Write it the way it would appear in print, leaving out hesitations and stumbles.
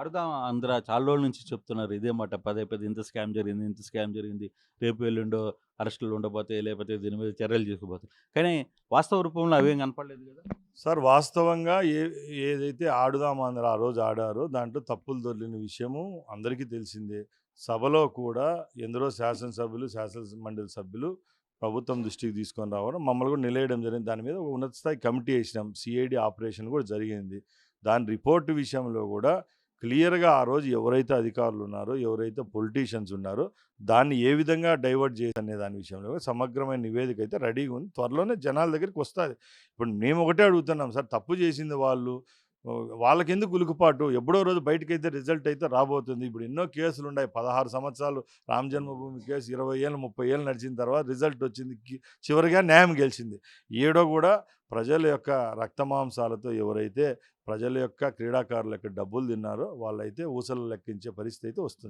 ఆడుదాం ఆంధ్ర చాలా రోజుల నుంచి చెప్తున్నారు ఇదే మాట పదే పదే ఇంత స్కామ్ జరిగింది, ఇంత స్కామ్ జరిగింది. రేపు ఎల్లుండో అరెస్టులు ఉండబోతాయి, లేకపోతే దీని మీద చర్యలు తీసుకోబోతాయి. కానీ వాస్తవ రూపంలో అవేం కనపడలేదు గదా! సార్ వాస్తవంగా ఏదైతే ఆడుదాం ఆంధ్ర ఆ రోజు ఆడారో దాంట్లో తప్పులు దొర్లిన విషయము అందరికీ తెలిసిందే. సభలో కూడా ఎందరో శాసనసభ్యులు, శాసన మండలి సభ్యులు ప్రభుత్వం దృష్టికి తీసుకొని రావడం, మమ్మల్ని కూడా నిలయడం జరిగింది. దాని మీద ఒక ఉన్నత స్థాయి కమిటీ ఏసినాం. సీఐడీ ఆపరేషన్ కూడా జరిగింది. దాని రిపోర్ట్ విషయంలో కూడా క్లియర్‌గా ఆ రోజు ఎవరైతే అధికారులు ఉన్నారో, ఎవరైతే పొలిటీషియన్స్ ఉన్నారో, దాన్ని ఏ విధంగా డైవర్ట్ చేయాలనే దాని విషయంలో కూడా సమగ్రమైన నివేదిక అయితే రెడీగా ఉంది. త్వరలోనే జనాల దగ్గరికి వస్తాది. ఇప్పుడు మేము ఒకటే అడుగుతున్నాం సార్, తప్పు చేసింది వాళ్ళు. వాళ్ళకెందుకు ఉలుకుపాటు? ఎప్పుడో రోజు బయటకైతే రిజల్ట్ అయితే రాబోతుంది. ఇప్పుడు ఎన్నో కేసులున్నాయి. 16 సంవత్సరాలు రామ జన్మభూమి కేసు 20 ఏళ్ళు, 30 ఏళ్ళు నడిచిన తర్వాత రిజల్ట్ వచ్చింది. చివరిగా న్యాయం గెలిచింది. ఈడ కూడా ప్రజల యొక్క రక్తమాంసాలతో ఎవరైతే ప్రజల యొక్క క్రీడాకారుల యొక్క డబ్బులు తిన్నారో వాళ్ళైతే ఊసలు లెక్కించే పరిస్థితి అయితే వస్తుంది.